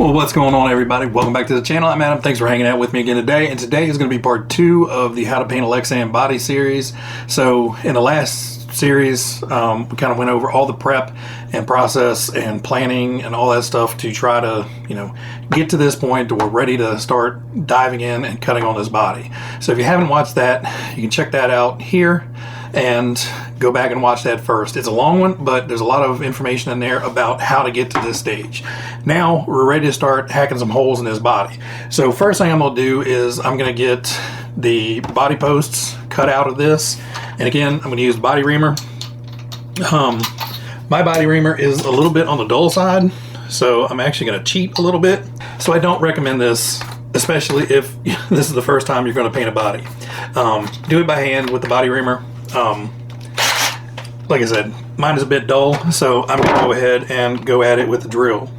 Well, what's going on, everybody? Welcome back to the channel. I'm Adam. Thanks for hanging out with me again today. And today is going to be part 2 of the How to Paint a Lexan body series. So in the last series, we kind of went over all the prep and process and planning and all that stuff to try to, get to this point where we're ready to start diving in and cutting on this body. So if you haven't watched that, you can check that out here and go back and watch that first. It's a long one, but there's a lot of information in there about how to get to this stage. Now we're ready to start hacking some holes in this body. So first thing I'm going to do is I'm going to get the body posts cut out of this. And again, I'm going to use the body reamer. My body reamer is a little bit on the dull side, so I'm actually going to cheat a little bit. So I don't recommend this, especially if this is the first time you're going to paint a body. Do it by hand with the body reamer. Like I said, mine is a bit dull, so I'm going to go ahead and go at it with the drill.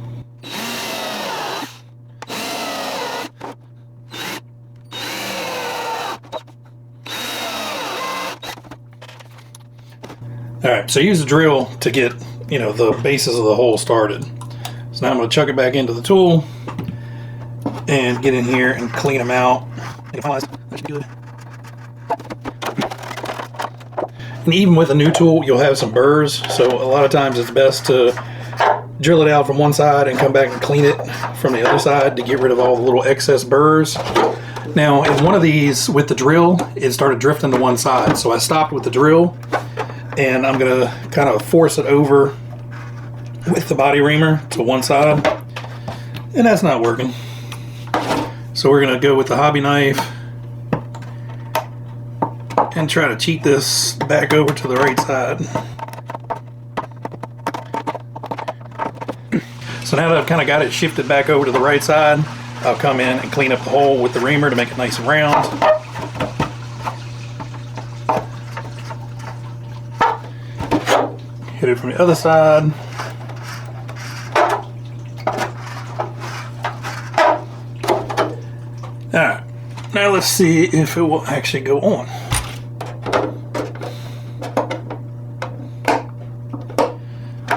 Alright, so use the drill to get, the bases of the hole started. So now I'm going to chuck it back into the tool and get in here and clean them out. And even with a new tool, you'll have some burrs, so a lot of times it's best to drill it out from one side and come back and clean it from the other side to get rid of all the little excess burrs. Now, in one of these, with the drill, it started drifting to one side, so I stopped with the drill, and I'm going to kind of force it over with the body reamer to one side, and that's not working. So we're going to go with the hobby knife and try to cheat this back over to the right side. So now that I've kind of got it shifted back over to the right side, I'll come in and clean up the hole with the reamer to make it nice and round. Hit it from the other side. Alright, now let's see if it will actually go on.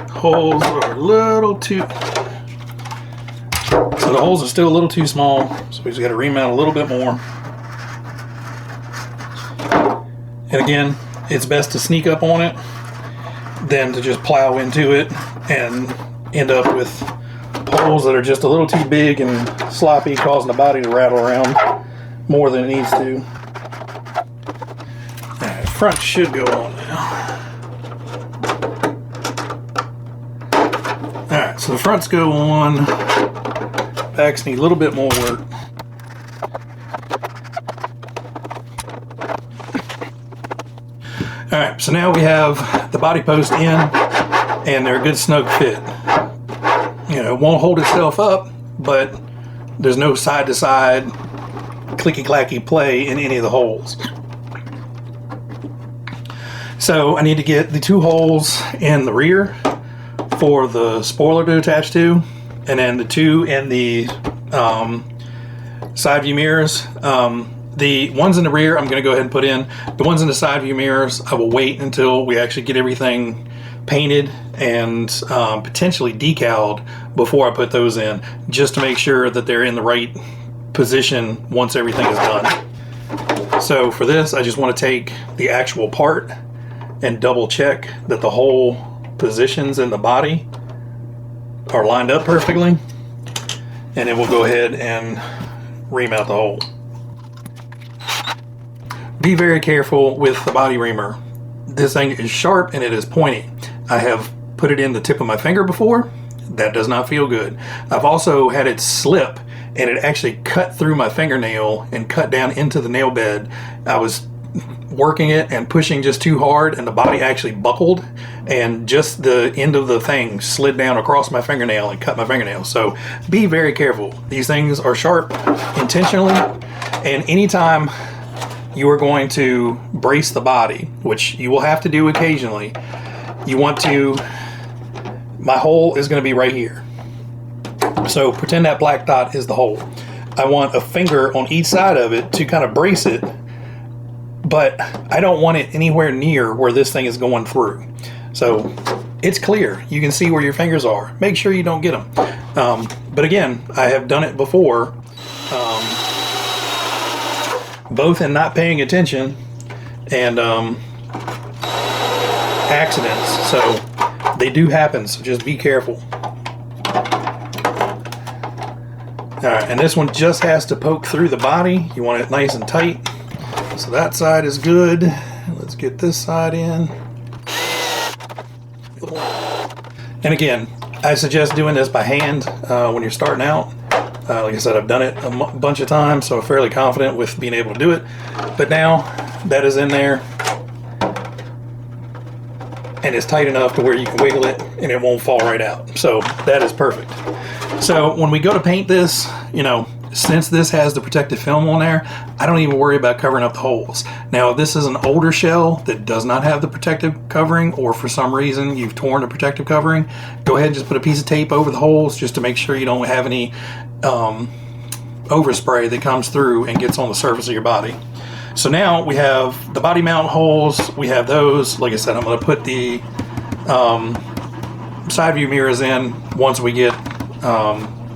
Holes are a little too, so the holes are still a little too small, so we just got to remount a little bit more. And again, it's best to sneak up on it than to just plow into it and end up with holes that are just a little too big and sloppy, causing the body to rattle around more than it needs to. Alright, front should go on now. Alright, so the fronts go on, backs need a little bit more work. Alright, so now we have the body post in, and they're a good snug fit. It won't hold itself up, but there's no side-to-side clicky-clacky play in any of the holes. So I need to get the 2 holes in the rear for the spoiler to attach to, and then the 2 in the side view mirrors. The ones in the rear I'm going to go ahead and put in. The ones in the side view mirrors I will wait until we actually get everything painted and potentially decaled before I put those in, just to make sure that they're in the right position once everything is done. So for this, I just want to take the actual part and double check that the hole positions in the body are lined up perfectly, and then we'll go ahead and remount the hole. Be very careful with the body reamer. This thing is sharp and it is pointy. I have put it in the tip of my finger before. That does not feel good. I've also had it slip and it actually cut through my fingernail and cut down into the nail bed. I was working it and pushing just too hard, and the body actually buckled, and just the end of the thing slid down across my fingernail and cut my fingernail. So be very careful. These things are sharp intentionally, and anytime you are going to brace the body, which you will have to do occasionally, you want to, my hole is going to be right here. So pretend that black dot is the hole. I want a finger on each side of it to kind of brace it, but I don't want it anywhere near where this thing is going through. So it's clear. You can see where your fingers are. Make sure you don't get them. But again, I have done it before, both in not paying attention and accidents. So they do happen, so just be careful. Alright, and this one just has to poke through the body. You want it nice and tight. So that side is good. Let's get this side in. And again, I suggest doing this by hand when you're starting out. Like I said, I've done it a bunch of times, so I'm fairly confident with being able to do it. But now that is in there, and it's tight enough to where you can wiggle it and it won't fall right out. So that is perfect. So when we go to paint this, you know, since this has the protective film on there, I don't even worry about covering up the holes. Now, if this is an older shell that does not have the protective covering, or for some reason you've torn the protective covering, go ahead and just put a piece of tape over the holes just to make sure you don't have any overspray that comes through and gets on the surface of your body. So now we have the body mount holes, we have those. Like I said, I'm going to put the side view mirrors in once we get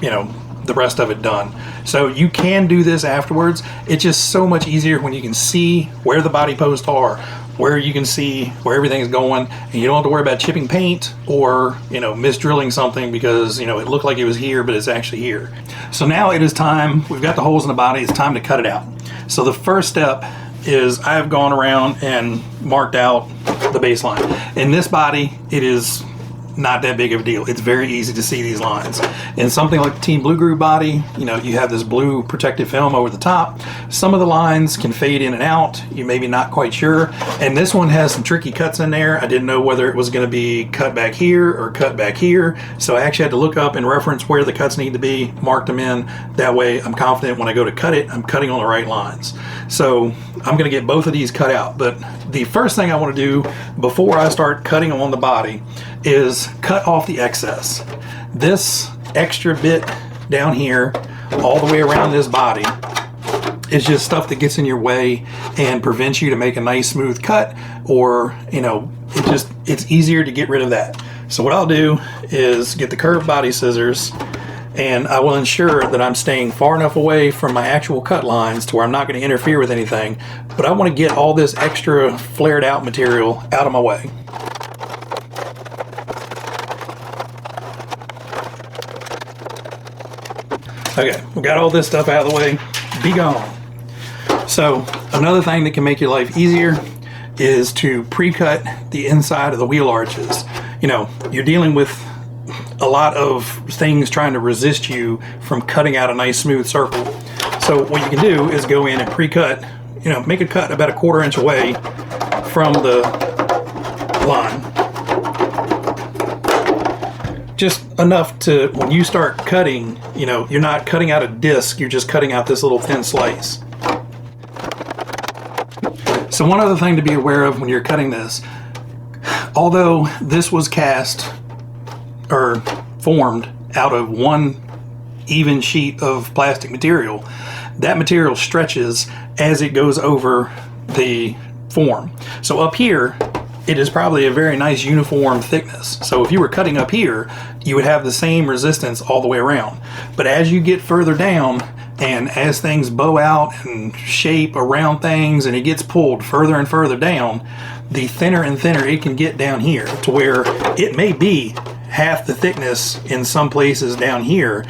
you know, the rest of it done. So you can do this afterwards. It's just so much easier when you can see where the body posts are, where you can see where everything's going, and you don't have to worry about chipping paint or, you know, misdrilling something because, you know, it looked like it was here but it's actually here. So now it is time, we've got the holes in the body, it's time to cut it out. So the first step is I've gone around and marked out the baseline. In this body, it is not that big of a deal. It's very easy to see these lines. In something like the Team Blue Groove body, you know, you have this blue protective film over the top. Some of the lines can fade in and out. You may be not quite sure. And this one has some tricky cuts in there. I didn't know whether it was going to be cut back here or cut back here. So I actually had to look up and reference where the cuts need to be, mark them in. That way I'm confident when I go to cut it, I'm cutting on the right lines. So I'm going to get both of these cut out. But the first thing I want to do before I start cutting on the body is cut off the excess. This extra bit down here, all the way around this body, is just stuff that gets in your way and prevents you to make a nice smooth cut, or, you know, it's easier to get rid of that. So what I'll do is get the curved body scissors, and I will ensure that I'm staying far enough away from my actual cut lines to where I'm not going to interfere with anything, but I want to get all this extra flared out material out of my way. Okay, we got all this stuff out of the way. Be gone. So another thing that can make your life easier is to pre-cut the inside of the wheel arches. You know, you're dealing with a lot of things trying to resist you from cutting out a nice smooth circle. So what you can do is go in and pre-cut, you know, make a cut about 1/4 inch away from the line. Just enough to, when you start cutting, you know, you're not cutting out a disc, you're just cutting out this little thin slice. So one other thing to be aware of when you're cutting this, although this was cast or formed out of one even sheet of plastic material, that material stretches as it goes over the form. So up here, it is probably a very nice uniform thickness. So if you were cutting up here, you would have the same resistance all the way around. But as you get further down, and as things bow out and shape around things and it gets pulled further and further down, the thinner and thinner it can get down here, to where it may be half the thickness in some places down here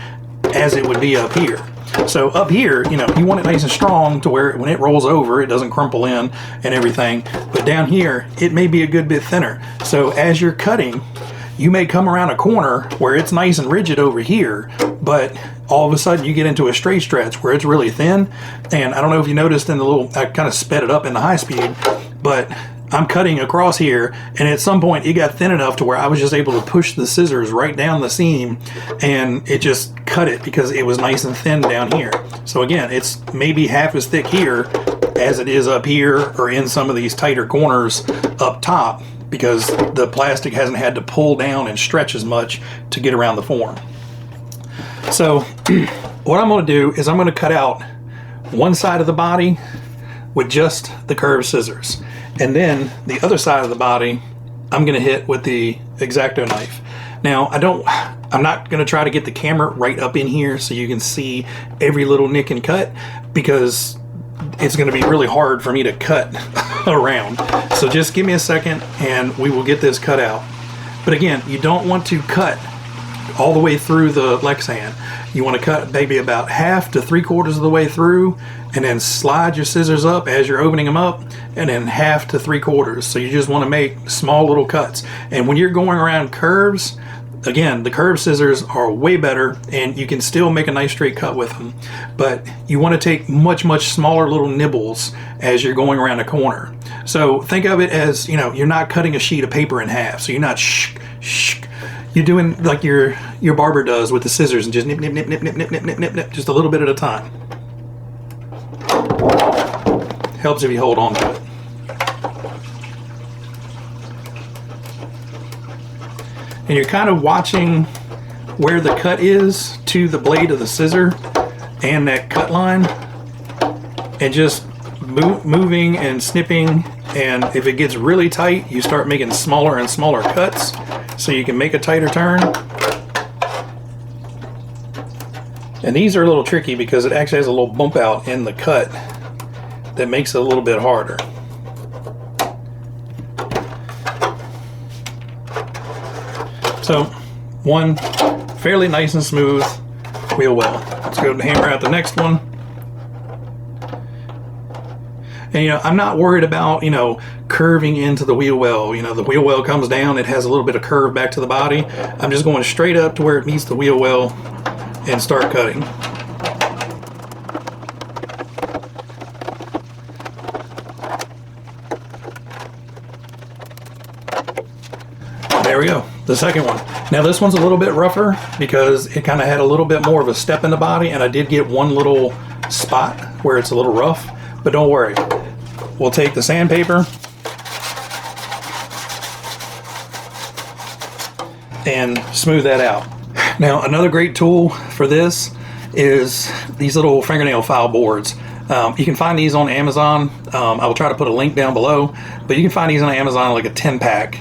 as it would be up here. So up here, you know, you want it nice and strong to where when it rolls over, it doesn't crumple in and everything. But down here, it may be a good bit thinner. So as you're cutting, you may come around a corner where it's nice and rigid over here, but all of a sudden you get into a straight stretch where it's really thin. And I don't know if you noticed in the little, I kind of sped it up in the high speed, but I'm cutting across here, and at some point it got thin enough to where I was just able to push the scissors right down the seam, and it just cut it because it was nice and thin down here. So again, it's maybe half as thick here as it is up here or in some of these tighter corners up top, because the plastic hasn't had to pull down and stretch as much to get around the form. So what I'm going to do is I'm going to cut out one side of the body with just the curved scissors. And then the other side of the body, I'm going to hit with the X-Acto knife. Now, I I'm not going to try to get the camera right up in here so you can see every little nick and cut, because it's going to be really hard for me to cut around. So just give me a second and we will get this cut out. But again, you don't want to cut all the way through the Lexan. You want to cut maybe about half to 3/4 of the way through, and then slide your scissors up as you're opening them up, and then half to 3/4. So you just want to make small little cuts. And when you're going around curves, again, the curved scissors are way better, and you can still make a nice straight cut with them. But you want to take much, much smaller little nibbles as you're going around a corner. So think of it as, you know, you're not cutting a sheet of paper in half. So you're not you're doing like your barber does with the scissors, and just nip, nip, nip, nip, nip, nip, nip, nip, nip, nip, just a little bit at a time. Helps if you hold on to it. And you're kind of watching where the cut is to the blade of the scissor and that cut line, and just moving and snipping. And if it gets really tight, you start making smaller and smaller cuts so you can make a tighter turn. And these are a little tricky because it actually has a little bump out in the cut that makes it a little bit harder. So one fairly nice and smooth wheel well. Let's go and hammer out the next one. And, you know, I'm not worried about, you know, curving into the wheel well. You know, the wheel well comes down, it has a little bit of curve back to the body. I'm just going straight up to where it meets the wheel well and start cutting. There we go, the second one. Now this one's a little bit rougher because it kind of had a little bit more of a step in the body, and I did get one little spot where it's a little rough, but don't worry. We'll take the sandpaper and smooth that out. Now another great tool for this is these little fingernail file boards. You can find these on Amazon. I will try to put a link down below, but you can find these on Amazon like a 10-pack.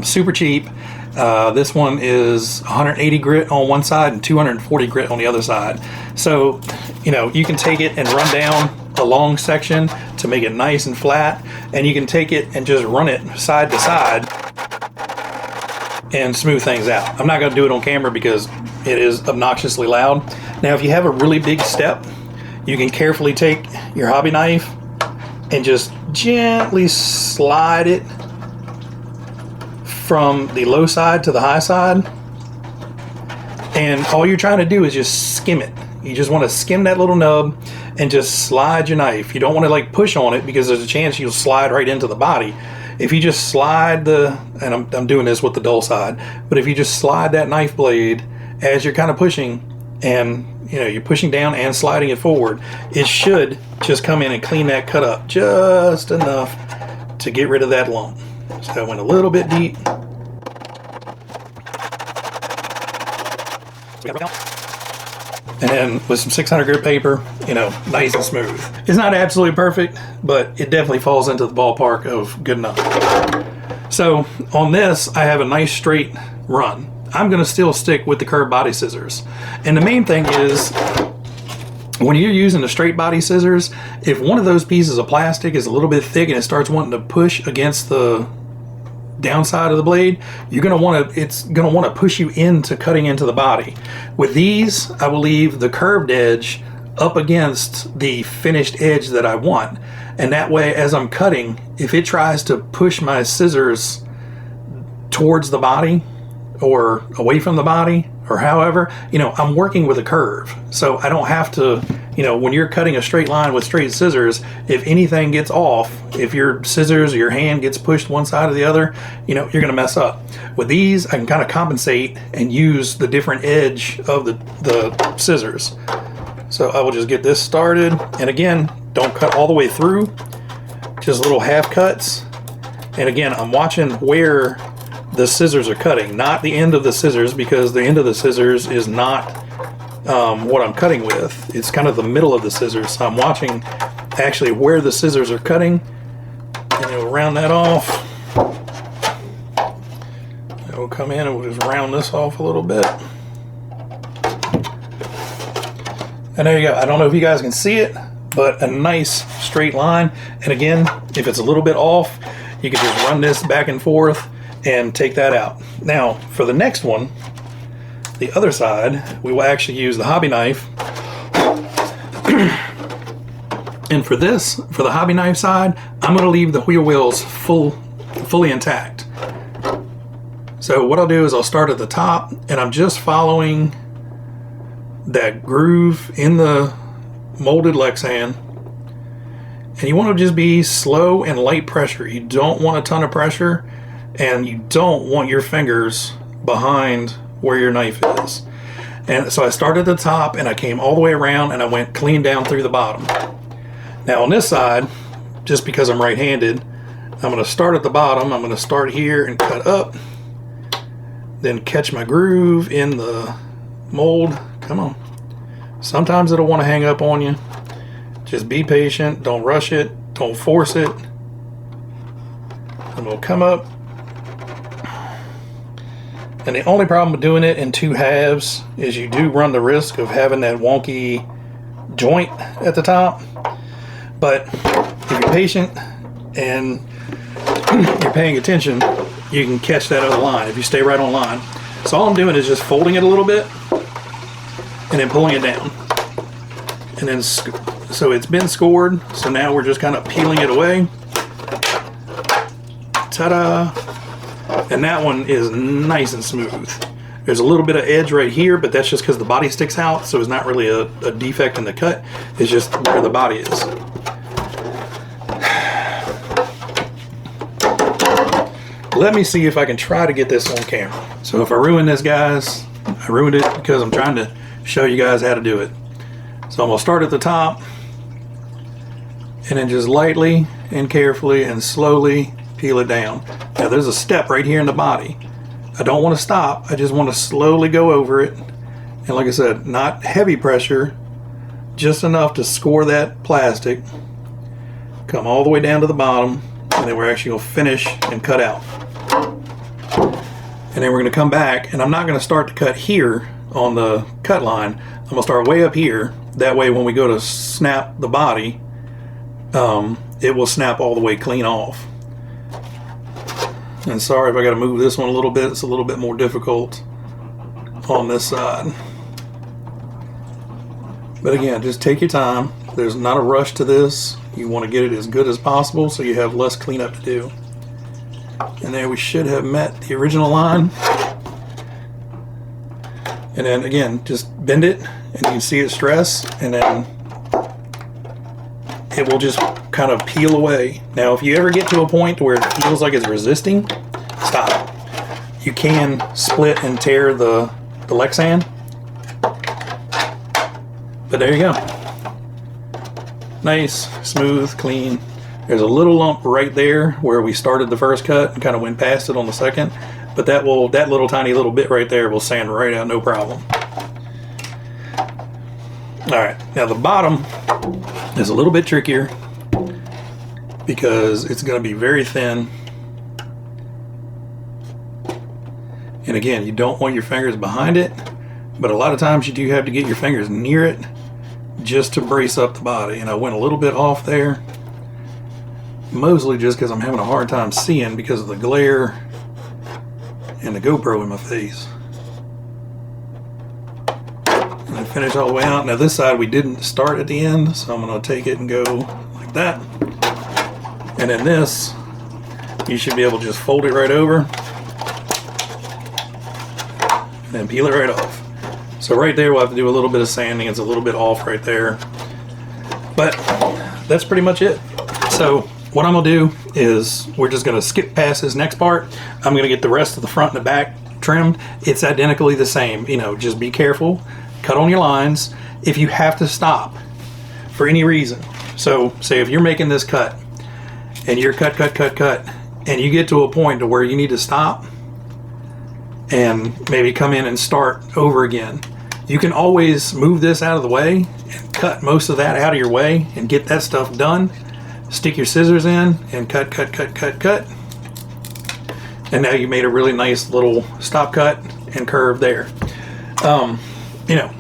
Super cheap. This one is 180 grit on one side and 240 grit on the other side. So, you know, you can take it and run down a long section to make it nice and flat, and you can take it and just run it side to side and smooth things out. I'm not going to do it on camera because it is obnoxiously loud. Now, if you have a really big step, you can carefully take your hobby knife and just gently slide it from the low side to the high side, and all you're trying to do is just skim it. You just want to skim that little nub and just slide your knife. You don't want to like push on it because there's a chance you'll slide right into the body. If you just slide and I'm doing this with the dull side, but if you just slide that knife blade as you're kind of pushing, and you know, you're pushing down and sliding it forward, it should just come in and clean that cut up just enough to get rid of that lump. So I went a little bit deep. And then with some 600 grit paper, you know, nice and smooth. It's not absolutely perfect, but it definitely falls into the ballpark of good enough. So on this, I have a nice straight run. I'm going to still stick with the curved body scissors. And the main thing is, when you're using the straight body scissors, if one of those pieces of plastic is a little bit thick and it starts wanting to push against the downside of the blade, it's going to want to push you into cutting into the body. With these, I will leave the curved edge up against the finished edge that I want. And that way, as I'm cutting, if it tries to push my scissors towards the body or away from the body, or however, you know, I'm working with a curve. So I don't have to, you know, when you're cutting a straight line with straight scissors, if anything gets off, if your scissors or your hand gets pushed one side or the other, you know, you're going to mess up. With these, I can kind of compensate and use the different edge of the scissors. So I will just get this started. And again, don't cut all the way through, just little half cuts. And again, I'm watching where the scissors are cutting, not the end of the scissors, because the end of the scissors is not what I'm cutting with. It's kind of the middle of the scissors. So I'm watching actually where the scissors are cutting, and we'll round that off. And we'll come in and we'll just round this off a little bit. And there you go. I don't know if you guys can see it, but a nice straight line. And again, if it's a little bit off, you can just run this back and forth and take that out. Now, for the next one, the other side, we will actually use the hobby knife. And for this, for the hobby knife side, I'm going to leave the wheel wells fully intact. So what I'll do is I'll start at the top, and I'm just following that groove in the molded Lexan. And you want to just be slow and light pressure. You don't want a ton of pressure, and you don't want your fingers behind where your knife is. And so I started at the top, and I came all the way around, and I went clean down through the bottom. Now on this side, just because I'm right-handed, I'm going to start at the bottom. I'm going to start here and cut up, then catch my groove in the mold. Come on. Sometimes it'll want to hang up on you. Just be patient. Don't rush it. Don't force it. And we'll come up. And the only problem with doing it in two halves is you do run the risk of having that wonky joint at the top. But if you're patient and you're paying attention, you can catch that other line if you stay right on line. So all I'm doing is just folding it a little bit and then pulling it down. And then, so it's been scored, so now we're just kind of peeling it away. Ta-da! And that one is nice and smooth. There's a little bit of edge right here, but that's just because the body sticks out, so it's not really a defect in the cut. It's just where the body is. Let me see if I can try to get this on camera. So if I ruin this, guys, I ruined it because I'm trying to show you guys how to do it. So I'm going to start at the top and then just lightly and carefully and slowly peel it down. Now there's a step right here in the body. I don't want to stop. I just want to slowly go over it. And like I said, not heavy pressure, just enough to score that plastic. Come all the way down to the bottom, and then we're actually going to finish and cut out. And then we're going to come back, and I'm not going to start to cut here on the cut line. I'm going to start way up here. That way when we go to snap the body, it will snap all the way clean off. And sorry if I got to move this one a little bit. It's a little bit more difficult on this side. But again, just take your time. There's not a rush to this. You want to get it as good as possible so you have less cleanup to do. And there we should have met the original line. And then again, just bend it and you can see it stress, and then it will just kind of peel away. Now if you ever get to a point where it feels like it's resisting, stop. You can split and tear the Lexan. But there you go. Nice, smooth, clean. There's a little lump right there where we started the first cut and kind of went past it on the second. But that little tiny little bit right there will sand right out, no problem. Alright, now the bottom is a little bit trickier because it's going to be very thin. And again, you don't want your fingers behind it, but a lot of times you do have to get your fingers near it just to brace up the body. And I went a little bit off there, mostly just because I'm having a hard time seeing because of the glare and the GoPro in my face. And I finish all the way out. Now this side we didn't start at the end, so I'm going to take it and go like that. And then this, you should be able to just fold it right over and then peel it right off. So right there we'll have to do a little bit of sanding. It's a little bit off right there. But that's pretty much it. So what I'm going to do is we're just going to skip past this next part. I'm going to get the rest of the front and the back trimmed. It's identically the same. You know, just be careful. Cut on your lines. If you have to stop for any reason. So say if you're making this cut and you're cut, and you get to a point to where you need to stop and maybe come in and start over again, you can always move this out of the way and cut most of that out of your way and get that stuff done. Stick your scissors in and cut. And now you made a really nice little stop cut and curve there. You know,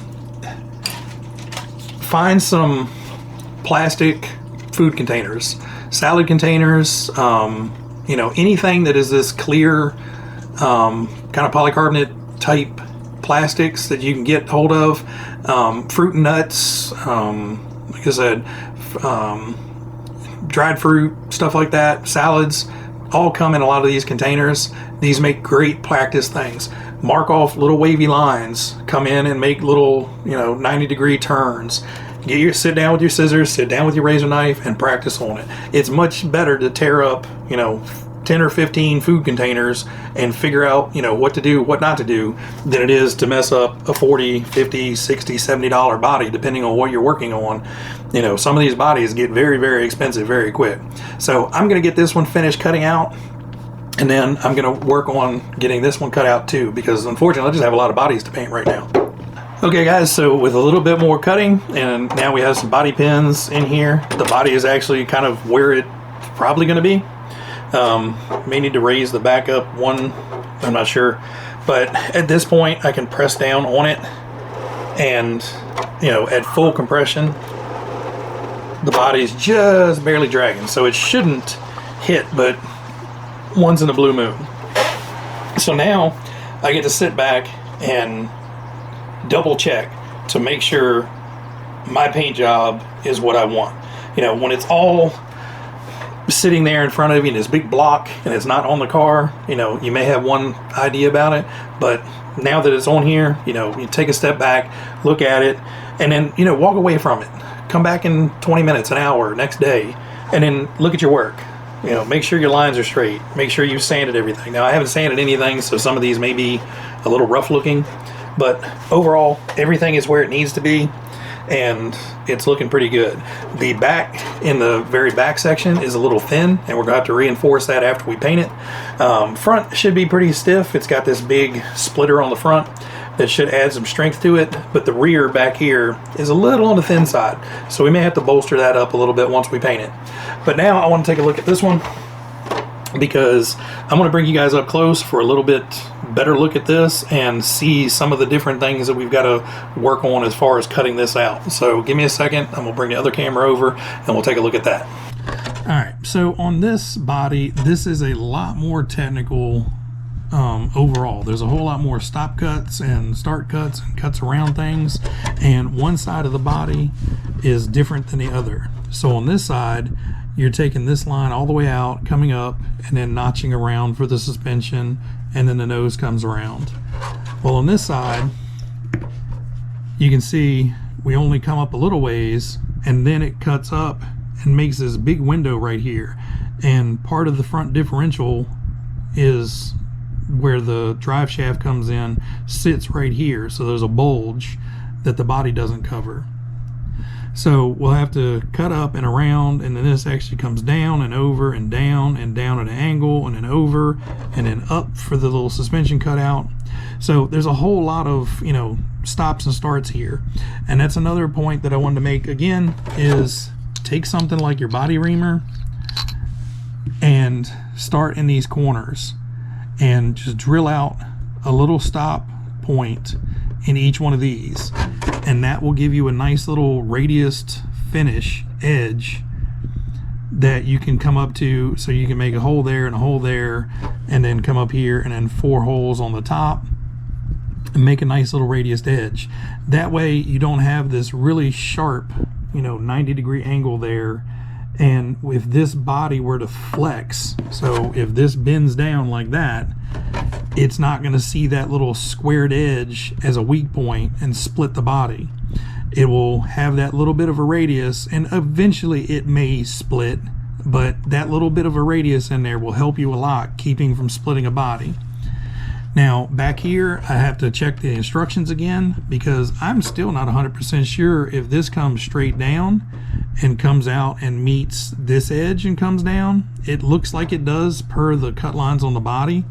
find some plastic food containers, salad containers, you know, anything that is this clear kind of polycarbonate type plastics that you can get hold of, fruit and nuts, like I said, dried fruit, stuff like that, salads, all come in a lot of these containers. These make great practice things. Mark off little wavy lines, come in and make little, you know, 90-degree turns. Sit down with your scissors, sit down with your razor knife, and practice on it. It's much better to tear up, you know, 10 or 15 food containers and figure out, you know, what to do, what not to do, than it is to mess up a $40, $50, $60, $70 body, depending on what you're working on. You know, some of these bodies get very, very expensive very quick. So I'm going to get this one finished cutting out, and then I'm going to work on getting this one cut out too, because unfortunately I just have a lot of bodies to paint right now. Okay guys, so with a little bit more cutting, and now we have some body pins in here. The body is actually kind of where it's probably going to be. May need to raise the back up one, I'm not sure. But at this point I can press down on it, and you know, at full compression the body's just barely dragging, so it shouldn't hit but once in a blue moon. So now I get to sit back and double check to make sure my paint job is what I want. You know, when it's all sitting there in front of you in this big block and it's not on the car, you know, you may have one idea about it, but now that it's on here, you know, you take a step back, look at it, and then, you know, walk away from it. Come back in 20 minutes, an hour, next day, and then look at your work. You know, make sure your lines are straight. Make sure you've sanded everything. Now, I haven't sanded anything, so some of these may be a little rough looking, but overall, everything is where it needs to be, and it's looking pretty good. The back, in the very back section, is a little thin, and we're going to have to reinforce that after we paint it. Front should be pretty stiff. It's got this big splitter on the front that should add some strength to it, but the rear back here is a little on the thin side, so we may have to bolster that up a little bit once we paint it. But now I want to take a look at this one, because I'm going to bring you guys up close for a little bit better look at this and see some of the different things that we've got to work on as far as cutting this out. So give me a second, I'm going to bring the other camera over and we'll take a look at that. Alright, so on this body, this is a lot more technical overall. There's a whole lot more stop cuts and start cuts and cuts around things, and one side of the body is different than the other. So on this side, you're taking this line all the way out, coming up, and then notching around for the suspension, and then the nose comes around. Well, on this side, you can see we only come up a little ways, and then it cuts up and makes this big window right here. And part of the front differential is where the drive shaft comes in, sits right here. So there's a bulge that the body doesn't cover. So we'll have to cut up and around, and then this actually comes down and over and down at an angle, and then over and then up for the little suspension cutout. So there's a whole lot of, you know, stops and starts here. And that's another point that I wanted to make again, is take something like your body reamer and start in these corners and just drill out a little stop point in each one of these, and that will give you a nice little radiused finish edge that you can come up to. So you can make a hole there and a hole there, and then come up here and then 4 holes on the top and make a nice little radiused edge. That way you don't have this really sharp, you know, 90-degree angle there. And if this body were to flex, so if this bends down like that, it's not going to see that little squared edge as a weak point and split the body. It will have that little bit of a radius, and eventually it may split, but that little bit of a radius in there will help you a lot, keeping from splitting a body. Now back here I have to check the instructions again, because I'm still not 100% sure if this comes straight down and comes out and meets this edge and comes down. It looks like it does per the cut lines on the body,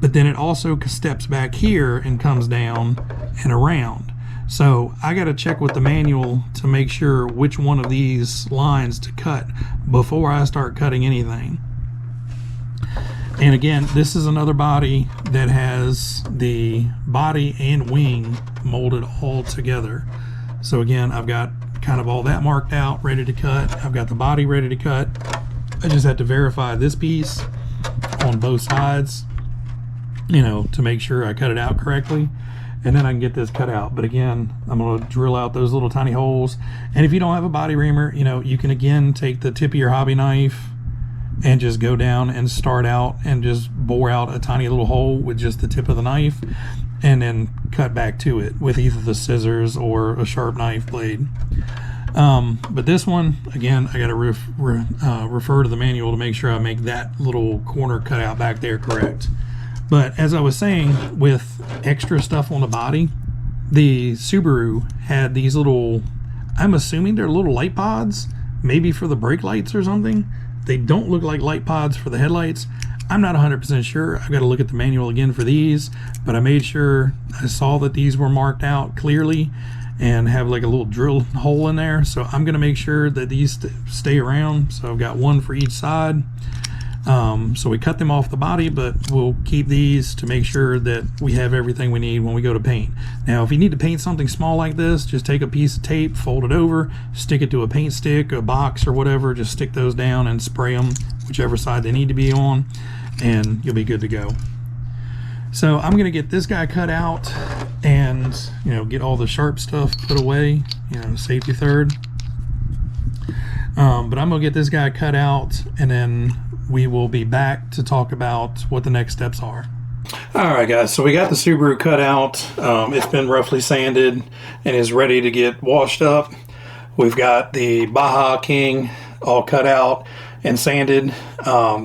but then it also steps back here and comes down and around. So I got to check with the manual to make sure which one of these lines to cut before I start cutting anything. And again, this is another body that has the body and wing molded all together. So again, I've got kind of all that marked out, ready to cut. I've got the body ready to cut. I just had to verify this piece on both sides, you know, to make sure I cut it out correctly, and then I can get this cut out. But again, I'm going to drill out those little tiny holes. And if you don't have a body reamer, you know, you can again take the tip of your hobby knife and just go down and start out and just bore out a tiny little hole with just the tip of the knife, and then cut back to it with either the scissors or a sharp knife blade. But this one, again, I got to refer to the manual to make sure I make that little corner cutout back there correct. But as I was saying, with extra stuff on the body, the Subaru had these little, I'm assuming they're little light pods, maybe for the brake lights or something. They don't look like light pods for the headlights. I'm not 100% sure. I've got to look at the manual again for these, but I made sure I saw that these were marked out clearly and have like a little drill hole in there. So I'm going to make sure that these stay around. So I've got one for each side. So we cut them off the body, but we'll keep these to make sure that we have everything we need when we go to paint. Now, if you need to paint something small like this, just take a piece of tape, fold it over, stick it to a paint stick, a box or whatever, just stick those down and spray them whichever side they need to be on, and you'll be good to go. So I'm going to get this guy cut out and, you know, get all the sharp stuff put away, you know, safety third. But I'm going to get this guy cut out, and then we will be back to talk about what the next steps are. Alright guys, so we got the Subaru cut out. It's been roughly sanded and is ready to get washed up. We've got the Baja King all cut out and sanded.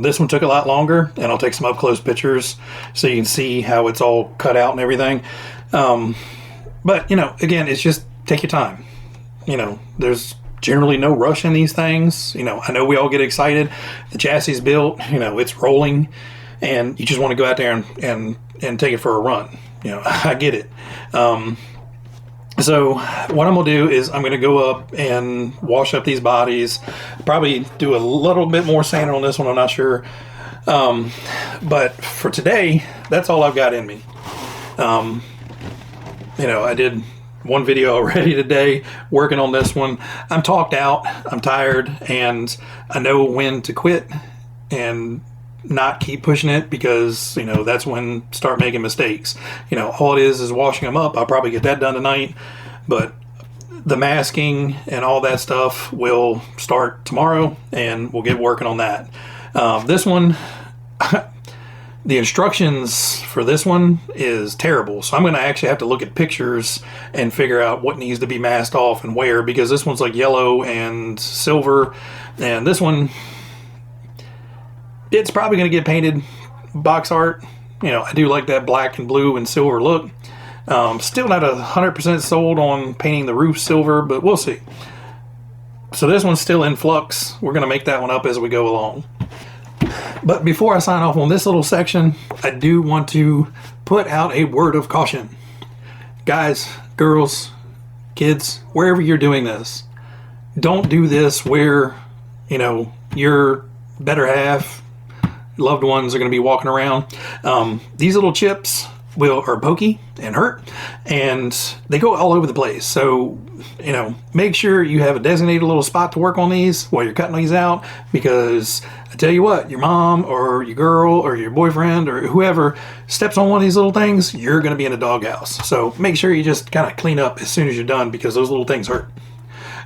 This one took a lot longer, and I'll take some up close pictures so you can see how it's all cut out and everything. But you know, again, it's just take your time. You know, there's generally no rush in these things. You know, I know we all get excited. The chassis is built, you know, it's rolling, and you just want to go out there and take it for a run. You know, I get it. So what I'm going to do is I'm going to go up and wash up these bodies. Probably do a little bit more sanding on this one, I'm not sure. But for today, that's all I've got in me. You know, I did one video already today working on this one. I'm talked out, I'm tired, and I know when to quit and not keep pushing it, because you know that's when start making mistakes. You know, all it is washing them up. I'll probably get that done tonight, but the masking and all that stuff will start tomorrow, and we'll get working on that. This one the instructions for this one is terrible, so I'm going to actually have to look at pictures and figure out what needs to be masked off and where, because this one's like yellow and silver, and this one, it's probably going to get painted box art. You know, I do like that black and blue and silver look. Still not 100% sold on painting the roof silver, but we'll see. So this one's still in flux. We're going to make that one up as we go along. But before I sign off on this little section, I do want to put out a word of caution. Guys, girls, kids, wherever you're doing this, don't do this where, you know, your better half, loved ones are going to be walking around. These little chips are pokey and hurt, and they go all over the place. So, you know, make sure you have a designated little spot to work on these while you're cutting these out, because I tell you what, your mom or your girl or your boyfriend or whoever steps on one of these little things, you're going to be in a doghouse. So make sure you just kind of clean up as soon as you're done, because those little things hurt.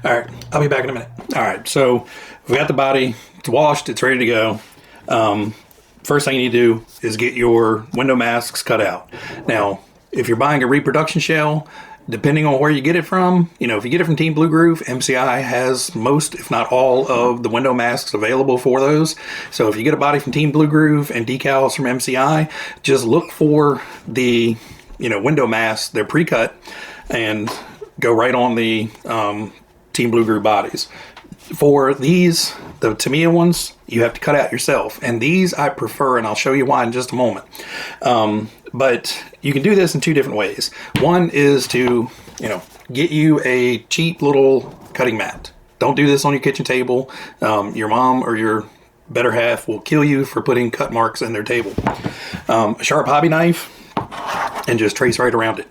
All right, I'll be back in a minute. All right, so we got the body. It's washed. It's ready to go. First thing you need to do is get your window masks cut out. Now, if you're buying a reproduction shell, depending on where you get it from, you know, if you get it from Team Blue Groove, MCI has most, if not all, of the window masks available for those. So if you get a body from Team Blue Groove and decals from MCI, just look for the, you know, window masks. They're pre-cut and go right on the Team Blue Groove bodies. For these, the Tamiya ones, you have to cut out yourself. And these I prefer, and I'll show you why in just a moment. But you can do this in two different ways. One is to, you know, get you a cheap little cutting mat. Don't do this on your kitchen table. Your mom or your better half will kill you for putting cut marks in their table. A sharp hobby knife, and just trace right around it.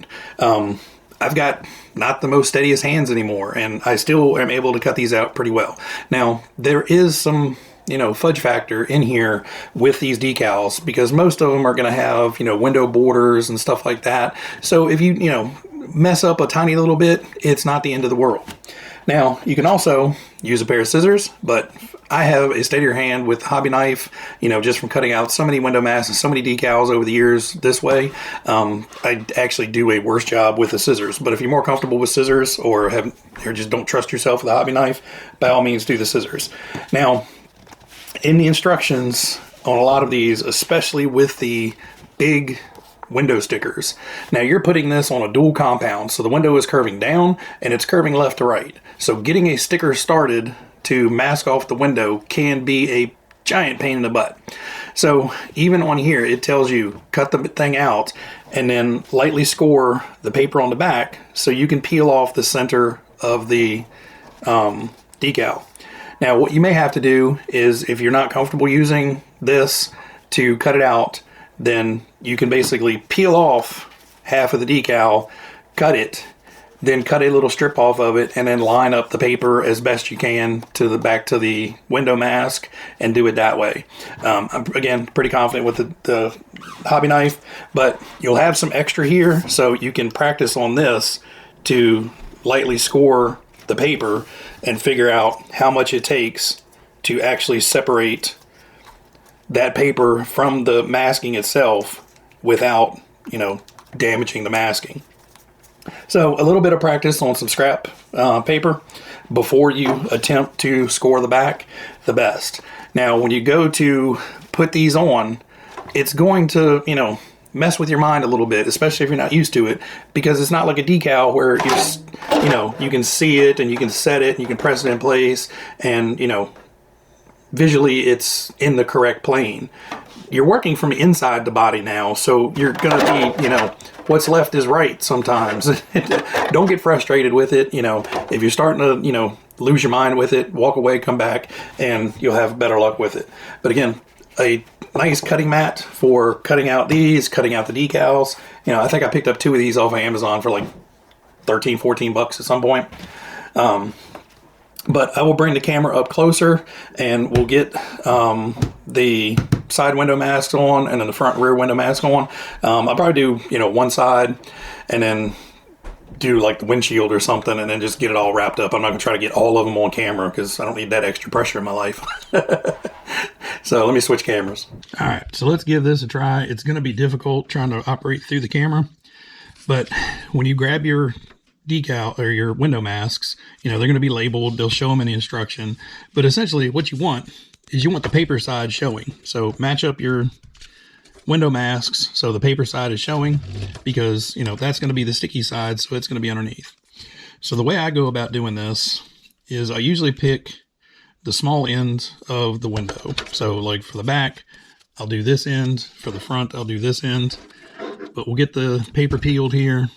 I've got not the most steadiest hands anymore, and I still am able to cut these out pretty well. Now, there is some, fudge factor in here with these decals, because most of them are going to have, window borders and stuff like that. So if you, mess up a tiny little bit, it's not the end of the world. Now, you can also use a pair of scissors, but I have a steadier hand with a hobby knife, just from cutting out so many window masks and so many decals over the years this way. I actually do a worse job with the scissors. But if you're more comfortable with scissors or just don't trust yourself with a hobby knife, by all means do the scissors. Now, in the instructions on a lot of these, especially with the big window stickers. Now you're putting this on a dual compound, so the window is curving down and it's curving left to right. So getting a sticker started to mask off the window can be a giant pain in the butt. So even on here, it tells you cut the thing out and then lightly score the paper on the back so you can peel off the center of the decal. Now what you may have to do is, if you're not comfortable using this to cut it out, then you can basically peel off half of the decal, cut it, then cut a little strip off of it, and then line up the paper as best you can to the back to the window mask and do it that way. I'm, again, pretty confident with the hobby knife, but you'll have some extra here, so you can practice on this to lightly score the paper and figure out how much it takes to actually separate that paper from the masking itself without, damaging the masking. So a little bit of practice on some scrap paper before you attempt to score the back, the best. Now, when you go to put these on, it's going to, mess with your mind a little bit, especially if you're not used to it, because it's not like a decal where you can see it and you can set it and you can press it in place and, visually it's in the correct plane. You're working from inside the body now, so you're going to be, what's left is right sometimes. Don't get frustrated with it. If you're starting to, lose your mind with it, walk away, come back, and you'll have better luck with it. But again, a nice cutting mat for cutting out cutting out the decals. I think I picked up 2 of these off of Amazon for like $13-14 at some point. But I will bring the camera up closer and we'll get the side window masks on and then the front and rear window mask on. I'll probably do, one side and then do like the windshield or something and then just get it all wrapped up. I'm not going to try to get all of them on camera because I don't need that extra pressure in my life. So let me switch cameras. All right, so let's give this a try. It's going to be difficult trying to operate through the camera, but when you grab your decal or your window masks, they're going to be labeled. They'll show them in the instruction, but essentially what you want is you want the paper side showing. So match up your window masks so the paper side is showing, because that's going to be the sticky side, so it's going to be underneath. So the way I go about doing this is I usually pick the small end of the window. So like for the back, I'll do this end. For the front, I'll do this end. But we'll get the paper peeled here,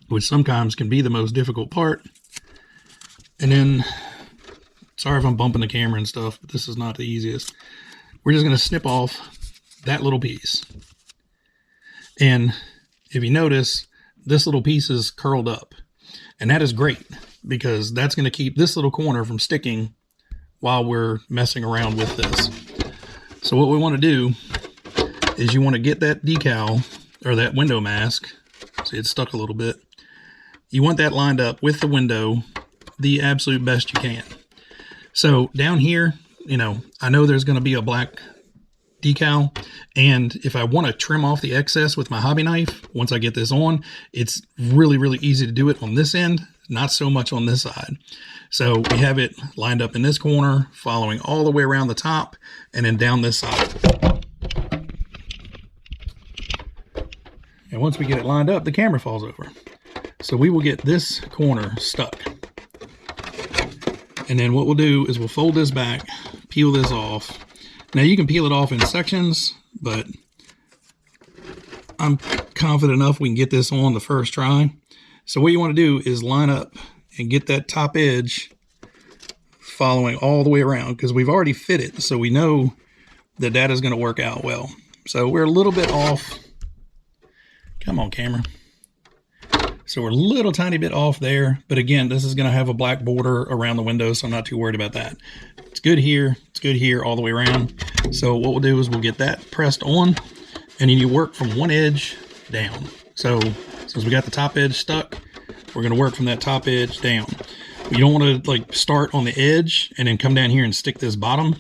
which sometimes can be the most difficult part. And then, sorry if I'm bumping the camera and stuff, but this is not the easiest. We're just going to snip off that little piece. And if you notice, this little piece is curled up. And that is great, because that's going to keep this little corner from sticking while we're messing around with this. So what we want to do is you want to get that decal, or that window mask, see it's stuck a little bit. You want that lined up with the window the absolute best you can. So down here, I know there's going to be a black decal, and if I want to trim off the excess with my hobby knife, once I get this on, it's really, really easy to do it on this end, not so much on this side. So we have it lined up in this corner, following all the way around the top, and then down this side. And once we get it lined up, the camera falls over. So we will get this corner stuck. And then what we'll do is we'll fold this back, peel this off. Now you can peel it off in sections, but I'm confident enough we can get this on the first try. So what you want to do is line up and get that top edge following all the way around, because we've already fit it, so we know that that is going to work out well. So we're a little bit off. Come on, camera. So we're a little tiny bit off there, but again, this is going to have a black border around the window, so I'm not too worried about that. It's good here, it's good here, all the way around. So what we'll do is we'll get that pressed on, and then you work from one edge down. So since we got the top edge stuck, we're going to work from that top edge down. You don't want to like start on the edge and then come down here and stick this bottom,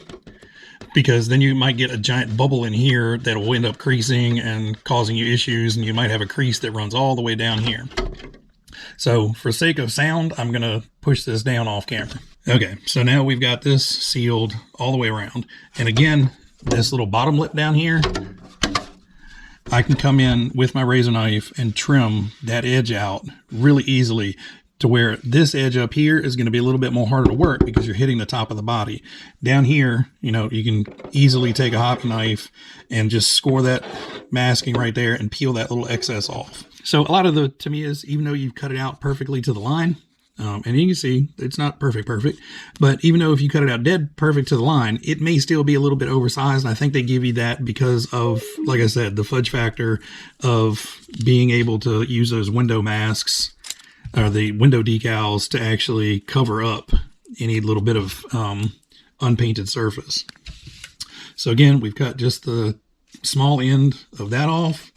because then you might get a giant bubble in here that will end up creasing and causing you issues, and you might have a crease that runs all the way down here. So for sake of sound, I'm going to push this down off camera. Okay, so now we've got this sealed all the way around. And again, this little bottom lip down here, I can come in with my razor knife and trim that edge out really easily, to where this edge up here is going to be a little bit more harder to work because you're hitting the top of the body. Down here, you know, you can easily take a hobby knife and just score that masking right there and peel that little excess off. So a lot of the Tamiya's, even though you've cut it out perfectly to the line, and you can see it's not perfect, but even though if you cut it out dead perfect to the line, it may still be a little bit oversized. And I think they give you that because of, like I said, the fudge factor of being able to use those window masks or the window decals to actually cover up any little bit of unpainted surface. So again, we've cut just the small end of that off.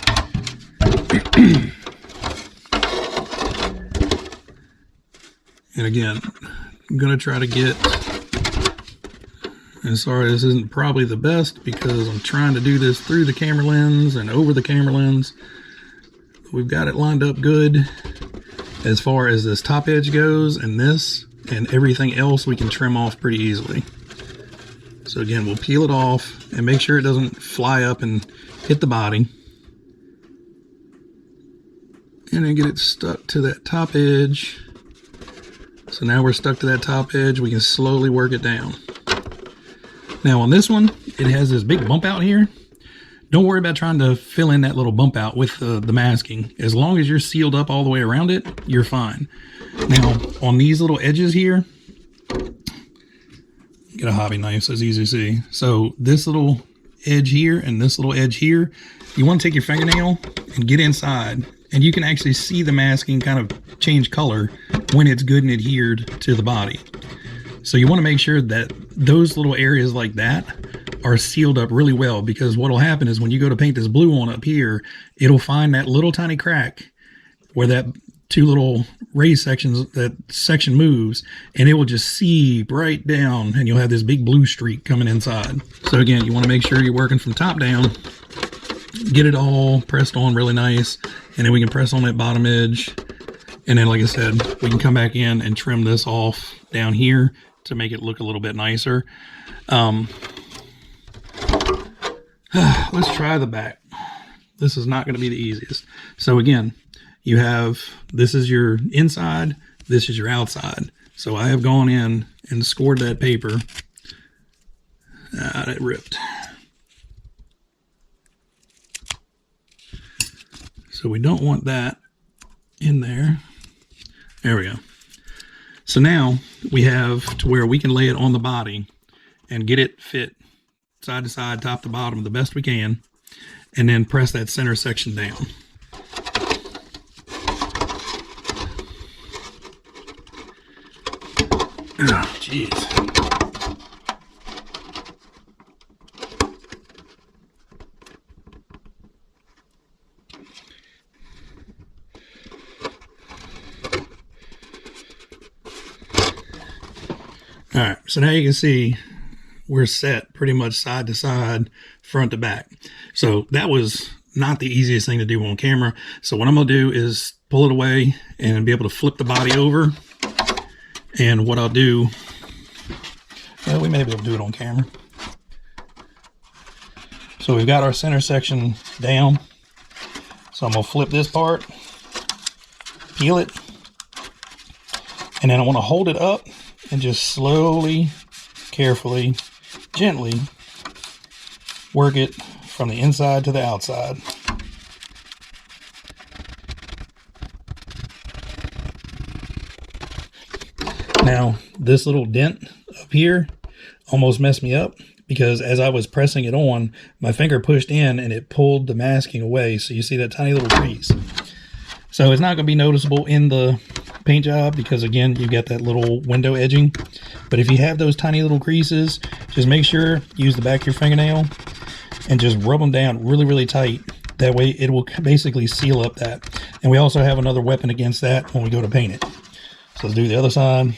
And again, I'm going to try to get, and sorry, this isn't probably the best because I'm trying to do this through the camera lens and over the camera lens. But we've got it lined up good as far as this top edge goes, and this and everything else we can trim off pretty easily. So again, we'll peel it off and make sure it doesn't fly up and hit the body. And then get it stuck to that top edge. So now we're stuck to that top edge. We can slowly work it down. Now on this one, it has this big bump out here. Don't worry about trying to fill in that little bump out with the masking. As long as you're sealed up all the way around it, you're fine. Now on these little edges here, get a hobby knife so it's easy to see. So this little edge here and this little edge here, you want to take your fingernail and get inside, and you can actually see the masking kind of change color when it's good and adhered to the body. So you want to make sure that those little areas like that are sealed up really well, because what will happen is when you go to paint this blue on up here, it'll find that little tiny crack where that two little raised sections, that section moves, and it will just seep right down, and you'll have this big blue streak coming inside. So again, you want to make sure you're working from top down, get it all pressed on really nice, and then we can press on that bottom edge. And then, like I said, we can come back in and trim this off down here to make it look a little bit nicer. Let's try the back. This is not going to be the easiest. So again, you have, this is your inside, this is your outside. So I have gone in and scored that paper. It ripped. So we don't want that in there. There we go. So now we have to where we can lay it on the body and get it fit side to side, top to bottom, the best we can, and then press that center section down. Oh, jeez. All right, so now you can see we're set pretty much side to side, front to back. So that was not the easiest thing to do on camera. So what I'm gonna do is pull it away and be able to flip the body over. And what I'll do, well, we may be able to do it on camera. So we've got our center section down. So I'm gonna flip this part, peel it, and then I wanna hold it up and just slowly, carefully, gently work it from the inside to the outside. Now, this little dent up here almost messed me up because as I was pressing it on, my finger pushed in and it pulled the masking away. So you see that tiny little crease. So it's not going to be noticeable in the paint job because, again, you've got that little window edging. But if you have those tiny little creases, just make sure, use the back of your fingernail and just rub them down really, really tight. That way it will basically seal up that. And we also have another weapon against that when we go to paint it. So let's do the other side.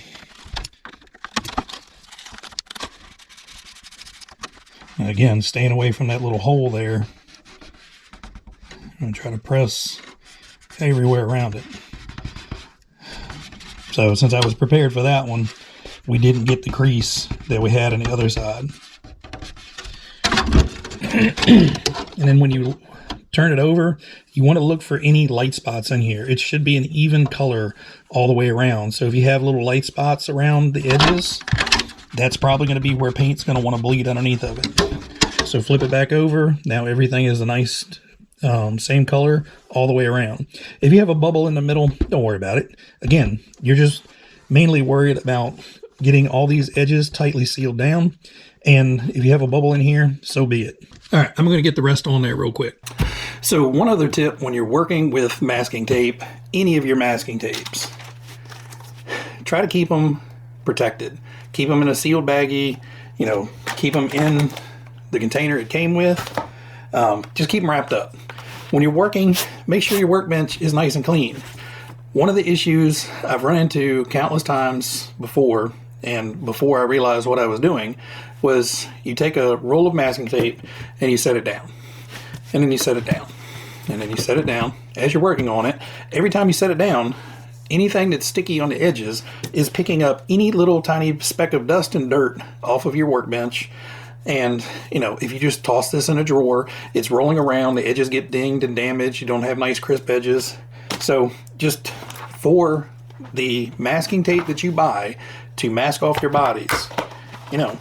And again, staying away from that little hole there. And try to press everywhere around it. So since I was prepared for that one, we didn't get the crease that we had on the other side. And then when you turn it over, you want to look for any light spots in here. It should be an even color all the way around. So if you have little light spots around the edges, that's probably going to be where paint's going to want to bleed underneath of it. So flip it back over. Now everything is a nice same color all the way around. If you have a bubble in the middle, don't worry about it. Again, you're just mainly worried about getting all these edges tightly sealed down. And if you have a bubble in here, so be it. All right, I'm going to get the rest on there real quick. So one other tip when you're working with masking tape, any of your masking tapes, try to keep them protected. Keep them in a sealed baggie, you know, keep them in the container it came with. Just keep them wrapped up. When you're working, make sure your workbench is nice and clean. One of the issues I've run into countless times before, and before I realized what I was doing, was you take a roll of masking tape and you set it down. And then you set it down. And then you set it down. As you're working on it, every time you set it down, anything that's sticky on the edges is picking up any little tiny speck of dust and dirt off of your workbench. And, you know, if you just toss this in a drawer, it's rolling around, the edges get dinged and damaged, you don't have nice crisp edges. So just for the masking tape that you buy to mask off your bodies, you know,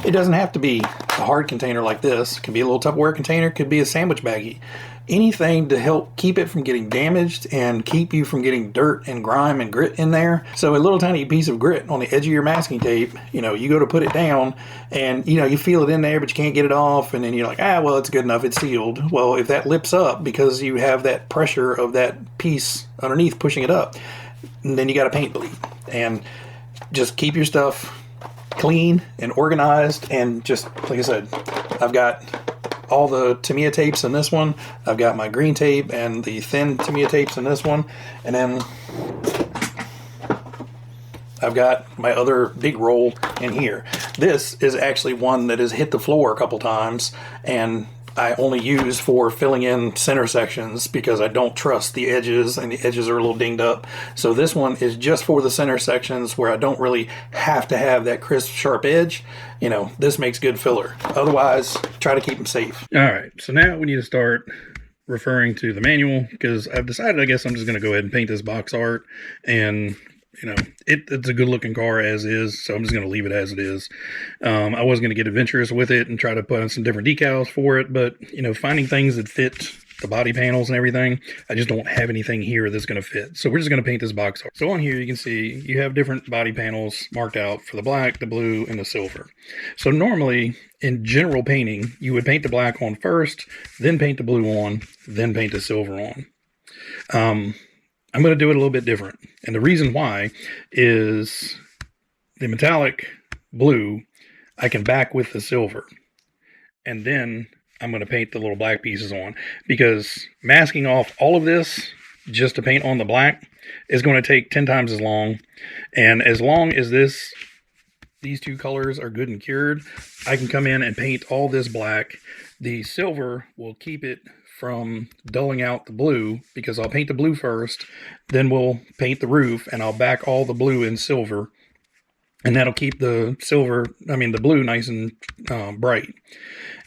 it doesn't have to be a hard container like this. It could be a little Tupperware container, it could be a sandwich baggie. Anything to help keep it from getting damaged and keep you from getting dirt and grime and grit in there. So a little tiny piece of grit on the edge of your masking tape, you know, you go to put it down and, you know, you feel it in there, but you can't get it off. And then you're like, well, it's good enough. It's sealed. Well, if that lips up because you have that pressure of that piece underneath pushing it up, then you got a paint bleed. And just keep your stuff clean and organized. And just, like I said, I've got all the Tamiya tapes in this one. I've got my green tape and the thin Tamiya tapes in this one. And then I've got my other big roll in here. This is actually one that has hit the floor a couple times, and I only use for filling in center sections because I don't trust the edges, and the edges are a little dinged up. So this one is just for the center sections where I don't really have to have that crisp, sharp edge. You know, this makes good filler. Otherwise, try to keep them safe. All right, so now we need to start referring to the manual because I've decided, I guess I'm just going to go ahead and paint this box art. And you know, it's a good looking car as is, so I'm just going to leave it as it is. I was going to get adventurous with it and try to put on some different decals for it, but, you know, finding things that fit the body panels and everything, I just don't have anything here that's going to fit. So we're just going to paint this box art. So on here you can see you have different body panels marked out for the black, the blue, and the silver. So normally, in general painting, you would paint the black on first, then paint the blue on, then paint the silver on. I'm going to do it a little bit different. And the reason why is the metallic blue, I can back with the silver. And then I'm going to paint the little black pieces on. Because masking off all of this just to paint on the black is going to take 10 times as long. And as long as these two colors are good and cured, I can come in and paint all this black. The silver will keep it from dulling out the blue because I'll paint the blue first, then we'll paint the roof and I'll back all the blue in silver, and that'll keep the blue nice and bright.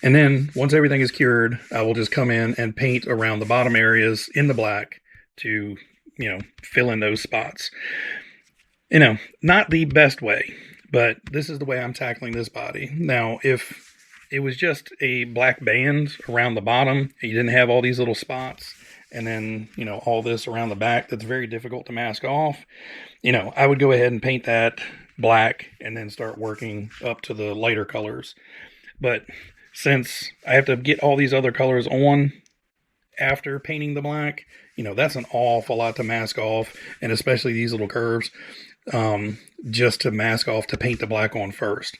And then once everything is cured, I will just come in and paint around the bottom areas in the black to, you know, fill in those spots. You know, not the best way, but this is the way I'm tackling this body. Now, if it was just a black band around the bottom, you didn't have all these little spots, and then, you know, all this around the back that's very difficult to mask off, you know, I would go ahead and paint that black and then start working up to the lighter colors. But since I have to get all these other colors on after painting the black, you know, that's an awful lot to mask off, and especially these little curves, just to mask off to paint the black on first.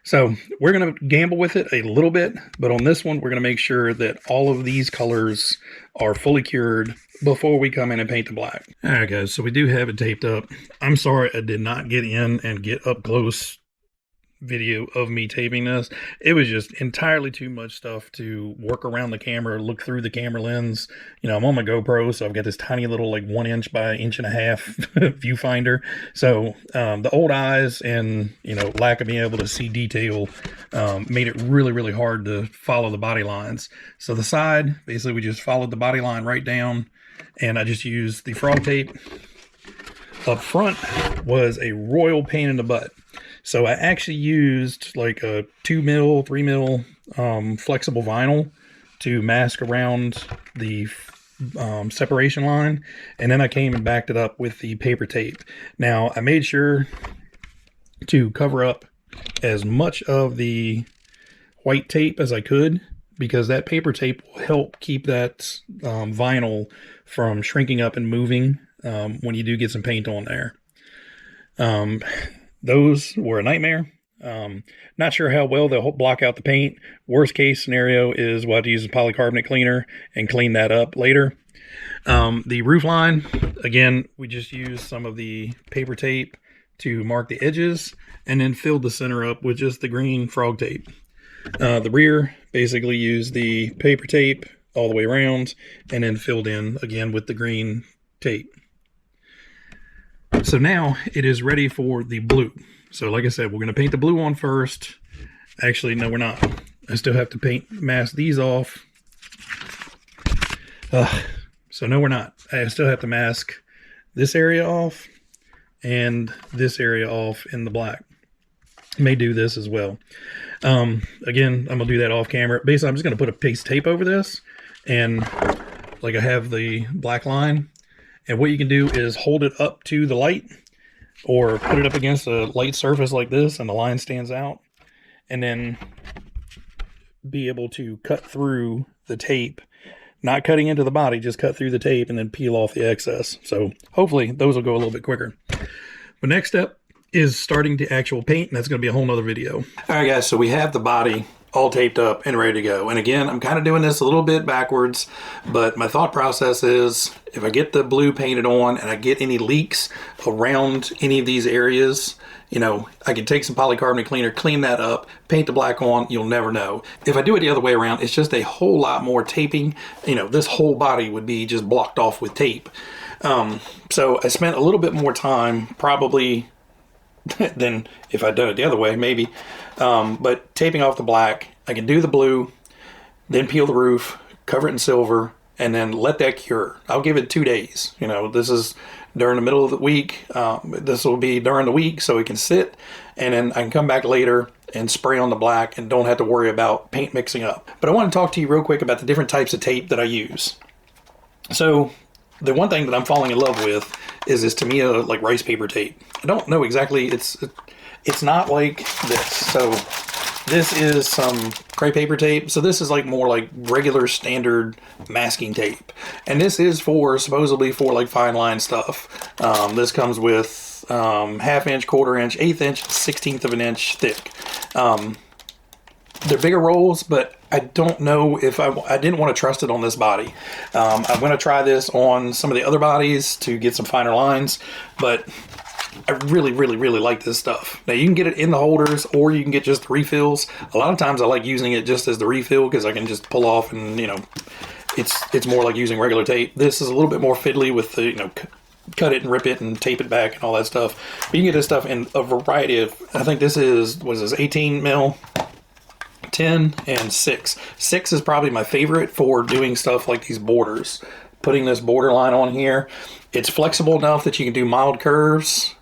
So we're going to gamble with it a little bit, but on this one, we're going to make sure that all of these colors are fully cured before we come in and paint the black. All right, guys, so we do have it taped up. I'm sorry I did not get in and get up close video of me taping this. It was just entirely too much stuff to work around the camera, look through the camera lens. You know, I'm on my GoPro, so I've got this tiny little like 1 inch by 1.5 inch viewfinder. So the old eyes and, you know, lack of being able to see detail made it really, really hard to follow the body lines. So the side, basically we just followed the body line right down, and I just used the frog tape. Up front was a royal pain in the butt. So I actually used like a 2 mil, 3 mil flexible vinyl to mask around the separation line. And then I came and backed it up with the paper tape. Now I made sure to cover up as much of the white tape as I could, because that paper tape will help keep that vinyl from shrinking up and moving when you do get some paint on there. Those were a nightmare. Not sure how well they'll block out the paint. Worst case scenario is we'll have to use a polycarbonate cleaner and clean that up later. The roof line, again, we just used some of the paper tape to mark the edges and then filled the center up with just the green frog tape. The rear, basically used the paper tape all the way around and then filled in again with the green tape. So now it is ready for the blue. So like I said, we're going to paint the blue on first. Actually, no, we're not. I still have to mask these off. So no, we're not. I still have to mask this area off and this area off in the black. May do this as well. Again, I'm going to do that off camera. Basically, I'm just going to put a piece of tape over this, and like I have the black line. And what you can do is hold it up to the light or put it up against a light surface like this and the line stands out, and then be able to cut through the tape, not cutting into the body, just cut through the tape and then peel off the excess. So hopefully those will go a little bit quicker. But next step is starting the actual paint, and that's going to be a whole nother video. All right, guys, so we have the body all taped up and ready to go. And again, I'm kind of doing this a little bit backwards, but my thought process is if I get the blue painted on and I get any leaks around any of these areas, you know, I can take some polycarbonate cleaner, clean that up, paint the black on, you'll never know. If I do it the other way around, it's just a whole lot more taping. You know, this whole body would be just blocked off with tape. So I spent a little bit more time probably than if I'd done it the other way, maybe. But taping off the black, I can do the blue, then peel the roof, cover it in silver, and then let that cure. I'll give it 2 days. You know, this is during the middle of the week. This will be during the week so it can sit, and then I can come back later and spray on the black and don't have to worry about paint mixing up. But I want to talk to you real quick about the different types of tape that I use. So the one thing that I'm falling in love with is this Tamiya like rice paper tape. I don't know exactly, it's not like this. So this is some crepe paper tape. So this is like more like regular standard masking tape. And this is supposedly for like fine line stuff. This comes with 1/2 inch, 1/4 inch, 1/8 inch, 1/16 of an inch thick. They're bigger rolls, but I don't know if I didn't want to trust it on this body. I'm going to try this on some of the other bodies to get some finer lines, but I really, really, really like this stuff. Now you can get it in the holders or you can get just the refills. A lot of times I like using it just as the refill because I can just pull off and, you know, it's more like using regular tape. This is a little bit more fiddly with the, you know, cut it and rip it and tape it back and all that stuff. But you can get this stuff in a variety of, I think this is, what is this, 18 mil? 10 and 6. 6 is probably my favorite for doing stuff like these borders. Putting this border line on here. It's flexible enough that you can do mild curves,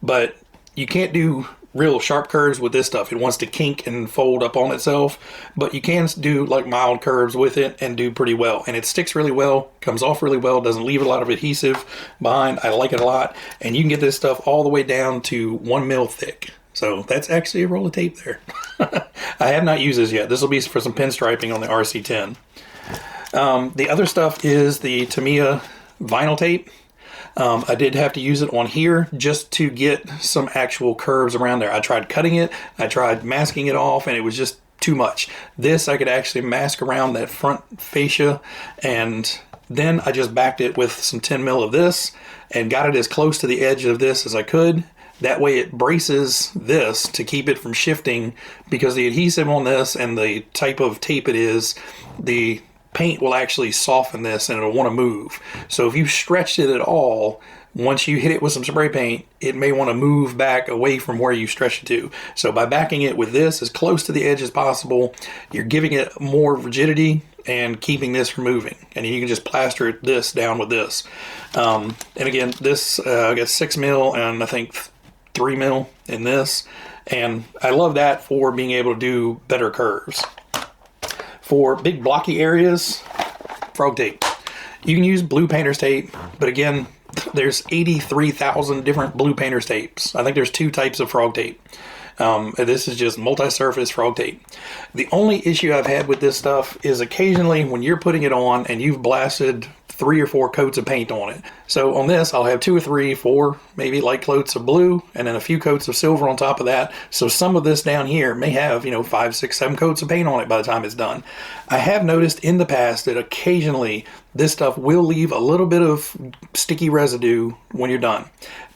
but you can't do real sharp curves with this stuff. It wants to kink and fold up on itself, but you can do like mild curves with it and do pretty well. And it sticks really well, comes off really well, doesn't leave a lot of adhesive behind. I like it a lot. And you can get this stuff all the way down to 1 mil thick. So that's actually a roll of tape there. I have not used this yet. This will be for some pinstriping on the RC10. The other stuff is the Tamiya vinyl tape. I did have to use it on here just to get some actual curves around there. I tried cutting it, I tried masking it off, and it was just too much. This I could actually mask around that front fascia, and then I just backed it with some 10 mil of this and got it as close to the edge of this as I could. That way it braces this to keep it from shifting, because the adhesive on this and the type of tape it is, the paint will actually soften this and it'll want to move. So if you stretched it at all, once you hit it with some spray paint, it may want to move back away from where you stretched it to. So by backing it with this as close to the edge as possible, you're giving it more rigidity and keeping this from moving. And you can just plaster this down with this. And again, this I got 6 mil and I think 3 mil in this. And I love that for being able to do better curves. For big blocky areas, frog tape. You can use blue painter's tape, but again, there's 83,000 different blue painter's tapes. I think there's 2 types of frog tape. This is just multi-surface frog tape. The only issue I've had with this stuff is occasionally when you're putting it on and you've blasted 3 or 4 coats of paint on it. So on this, I'll have 2 or 3, 4, maybe light coats of blue, and then a few coats of silver on top of that. So some of this down here may have, 5, 6, 7 coats of paint on it by the time it's done. I have noticed in the past that occasionally this stuff will leave a little bit of sticky residue when you're done.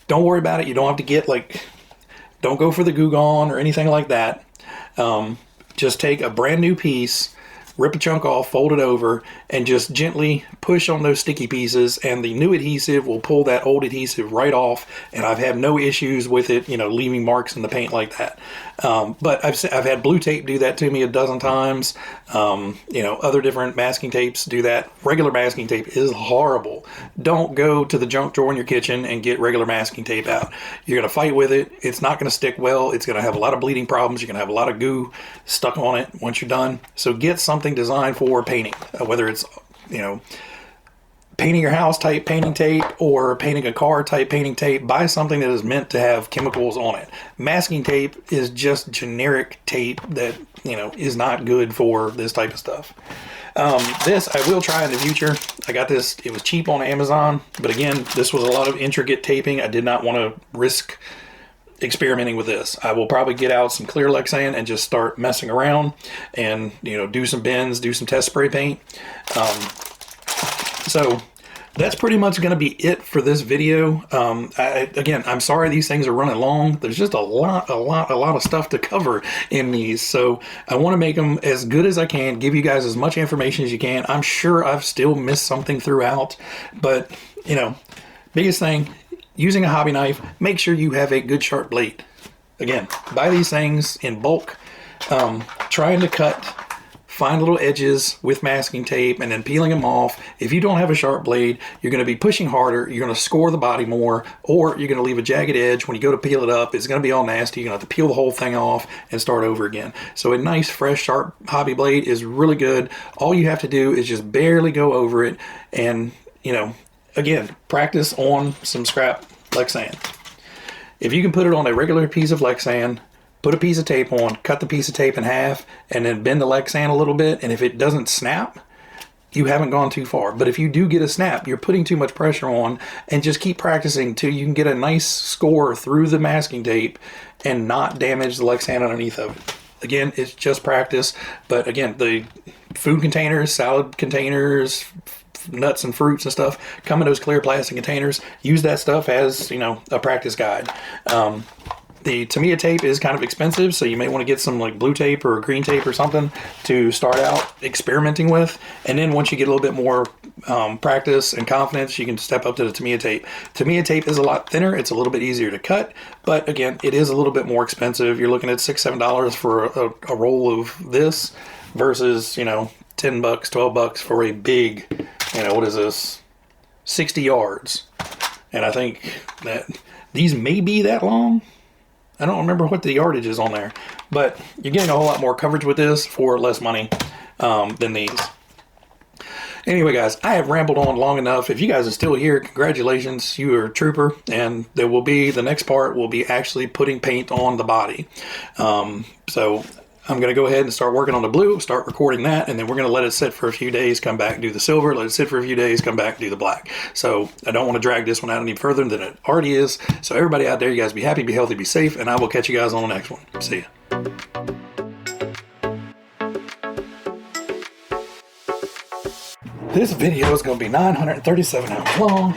Don't worry about it. You don't have to get don't go for the Goo Gone or anything like that. Just take a brand new piece, rip a chunk off, fold it over, and just gently push on those sticky pieces, and the new adhesive will pull that old adhesive right off, and I've had no issues with it, leaving marks in the paint like that. But I've had blue tape do that to me a dozen times. Other different masking tapes do that. Regular masking tape is horrible. Don't go to the junk drawer in your kitchen and get regular masking tape out. You're going to fight with it. It's not going to stick well. It's going to have a lot of bleeding problems. You're going to have a lot of goo stuck on it once you're done. So get something designed for painting, whether it's, painting your house type painting tape or painting a car type painting tape. Buy something that is meant to have chemicals on it. Masking tape is just generic tape that, is not good for this type of stuff. This I will try in the future. I got this, it was cheap on Amazon, but again, this was a lot of intricate taping. I did not want to risk experimenting with this. I will probably get out some clear Lexan and just start messing around and, do some bends, do some test spray paint. So that's pretty much going to be it for this video. Again, I'm sorry these things are running long. There's just a lot of stuff to cover in these. So I want to make them as good as I can, give you guys as much information as you can. I'm sure I've still missed something throughout, but biggest thing, using a hobby knife, make sure you have a good sharp blade. Again, buy these things in bulk. Trying to cut fine little edges with masking tape and then peeling them off. If you don't have a sharp blade, you're going to be pushing harder, you're going to score the body more, or you're going to leave a jagged edge. When you go to peel it up, it's going to be all nasty. You're going to have to peel the whole thing off and start over again. So a nice, fresh, sharp hobby blade is really good. All you have to do is just barely go over it and, again, practice on some scrap Lexan. If you can put it on a regular piece of Lexan, put a piece of tape on, cut the piece of tape in half, and then bend the Lexan a little bit, and if it doesn't snap, you haven't gone too far. But if you do get a snap, you're putting too much pressure on, and just keep practicing till you can get a nice score through the masking tape and not damage the Lexan underneath of it. Again, it's just practice, but again, the food containers, salad containers, nuts and fruits and stuff come in those clear plastic containers. Use that stuff as, a practice guide. The Tamiya tape is kind of expensive, so you may want to get some blue tape or green tape or something to start out experimenting with. And then once you get a little bit more practice and confidence, you can step up to the Tamiya tape. Tamiya tape is a lot thinner. It's a little bit easier to cut, but again, it is a little bit more expensive. You're looking at $6, $7 for a roll of this versus, $10, $12 for a big, what is this? 60 yards. And I think that these may be that long. I don't remember what the yardage is on there, but you're getting a whole lot more coverage with this for less money than these. Anyway, guys, I have rambled on long enough. If you guys are still here, congratulations, you are a trooper, and the next part will be actually putting paint on the body. So I'm going to go ahead and start working on the blue, start recording that, and then we're going to let it sit for a few days, come back and do the silver, let it sit for a few days, come back and do the black. So I don't want to drag this one out any further than it already is. So everybody out there, you guys be happy, be healthy, be safe, and I will catch you guys on the next one. See ya. This video is going to be 937 hours long.